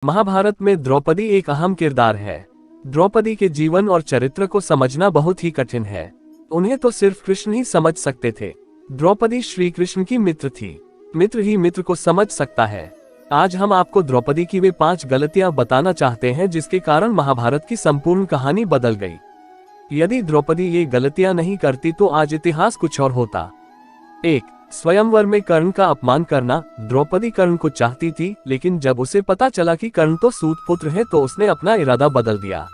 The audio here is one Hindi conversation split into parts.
महाभारत में द्रौपदी एक अहम किरदार है। द्रौपदी के जीवन और चरित्र को समझना बहुत ही कठिन है। उन्हें तो सिर्फ कृष्ण ही समझ सकते थे। द्रौपदी श्री कृष्ण की मित्र थी। मित्र ही मित्र को समझ सकता है। आज हम आपको द्रौपदी की वे 5 गलतियां बताना चाहते हैं जिसके कारण महाभारत की संपूर्ण कहानी बदल गई। यदि द्रौपदी ये गलतियां नहीं करती तो आज इतिहास कुछ और होता। 1. स्वयंवर में कर्ण का अपमान करना। द्रौपदी कर्ण को चाहती थी, लेकिन जब उसे पता चला कि कर्ण तो सूत पुत्र है तो उसने अपना इरादा बदल दिया।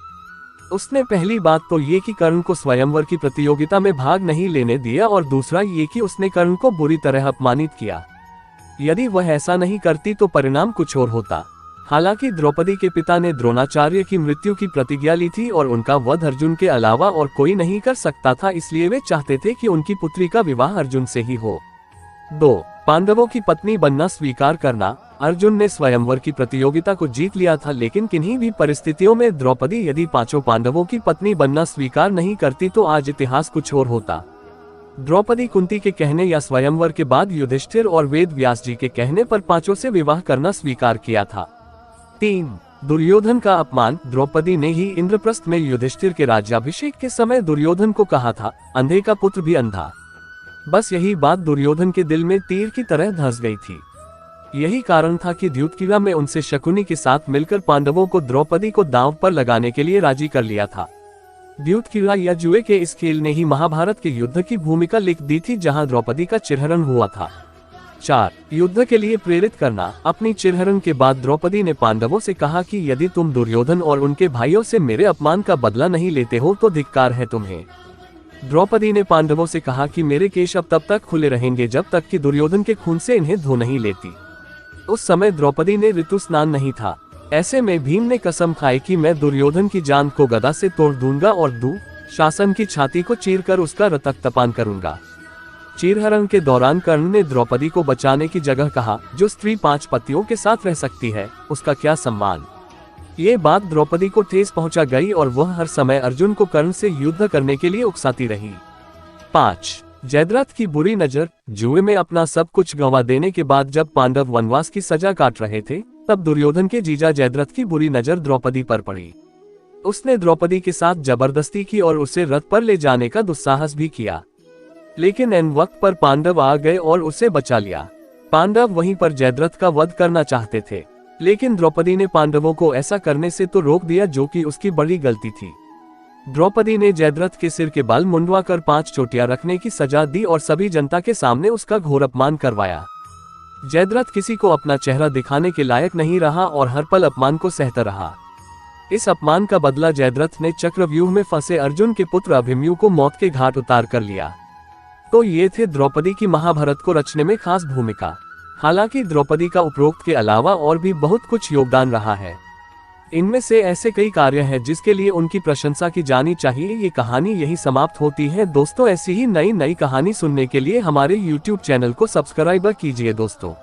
उसने पहली बात तो ये कि कर्ण को स्वयंवर की प्रतियोगिता में भाग नहीं लेने दिया और दूसरा ये कि उसने कर्ण को बुरी तरह अपमानित किया। यदि वह ऐसा नहीं करती तो परिणाम कुछ और होता। हालांकि द्रौपदी के पिता ने द्रोणाचार्य की मृत्यु की प्रतिज्ञा ली थी और उनका वध अर्जुन के अलावा और कोई नहीं कर सकता था, इसलिए वे चाहते थे कि उनकी पुत्री का विवाह अर्जुन से ही हो। 2. पांडवों की पत्नी बनना स्वीकार करना। अर्जुन ने स्वयंवर की प्रतियोगिता को जीत लिया था, लेकिन किन्हीं भी परिस्थितियों में द्रौपदी यदि 5 पांडवों की पत्नी बनना स्वीकार नहीं करती तो आज इतिहास कुछ और होता। द्रौपदी कुंती के कहने या स्वयंवर के बाद युधिष्ठिर और वेद व्यास जी के कहने पर 5 से विवाह करना स्वीकार किया था। 3. दुर्योधन का अपमान। द्रौपदी ने ही इंद्रप्रस्थ में युधिष्ठिर के राज्याभिषेक के समय दुर्योधन को कहा था, अंधे का पुत्र भी अंधा। बस यही बात दुर्योधन के दिल में तीर की तरह धंस गई थी। यही कारण था कि द्यूतक्रीड़ा में उनसे शकुनी के साथ मिलकर पांडवों को द्रौपदी को दांव पर लगाने के लिए राजी कर लिया था। द्यूतक्रीड़ा या जुए के इस खेल ने ही महाभारत के युद्ध की भूमिका लिख दी थी, जहां द्रौपदी का चिरहरण हुआ था। 4. युद्ध के लिए प्रेरित करना। अपनी चिरहरण के बाद द्रौपदी ने पांडवों से कहा कि यदि तुम दुर्योधन और उनके भाइयों से मेरे अपमान का बदला नहीं लेते हो तो धिक्कार है तुम्हें। द्रौपदी ने पांडवों से कहा कि मेरे केश अब तब तक खुले रहेंगे जब तक कि दुर्योधन के खून से इन्हें धो नहीं लेती। उस समय द्रौपदी ने ऋतु स्नान नहीं था। ऐसे में भीम ने कसम खाई कि मैं दुर्योधन की जान को गदा से तोड़ दूंगा और शासन की छाती को चीरकर उसका रक्तपान करूंगा। चीरहरण के दौरान कर्ण ने द्रौपदी को बचाने की जगह कहा, जो स्त्री 5 पतियों के साथ रह सकती है उसका क्या सम्मान। ये बात द्रौपदी को ठेस पहुंचा गई और वह हर समय अर्जुन को कर्ण से युद्ध करने के लिए उकसाती रही। 5. जयद्रथ की बुरी नजर। जुए में अपना सब कुछ गंवा देने के बाद जब पांडव वनवास की सजा काट रहे थे, तब दुर्योधन के जीजा जयद्रथ की बुरी नजर द्रौपदी पर पड़ी। उसने द्रौपदी के साथ जबरदस्ती की और उसे रथ पर ले जाने का दुस्साहस भी किया, लेकिन एन वक्त पर पांडव आ गए और उसे बचा लिया। पांडव वहीं पर जयद्रथ का वध करना चाहते थे, लेकिन द्रौपदी ने पांडवों को ऐसा करने से तो रोक दिया, जो कि उसकी बड़ी गलती थी। द्रौपदी ने जयद्रथ के सिर के बाल मुंडवाकर 5 चोटियां रखने की सजा दी और सभी जनता के सामने उसका घोर अपमान करवाया। जयद्रथ किसी को अपना चेहरा दिखाने के लायक नहीं रहा और हर पल अपमान को सहता रहा। इस अपमान का बदला जयद्रथ ने चक्रव्यूह में फंसे अर्जुन के पुत्र अभिमन्यु को मौत के घाट उतार कर लिया। तो ये थे द्रौपदी की महाभारत को रचने में खास भूमिका। हालांकि द्रौपदी का उपरोक्त के अलावा और भी बहुत कुछ योगदान रहा है। इनमें से ऐसे कई कार्य हैं जिसके लिए उनकी प्रशंसा की जानी चाहिए। ये कहानी यही समाप्त होती है। दोस्तों, ऐसी ही नई कहानी सुनने के लिए हमारे YouTube चैनल को सब्सक्राइब कीजिए दोस्तों।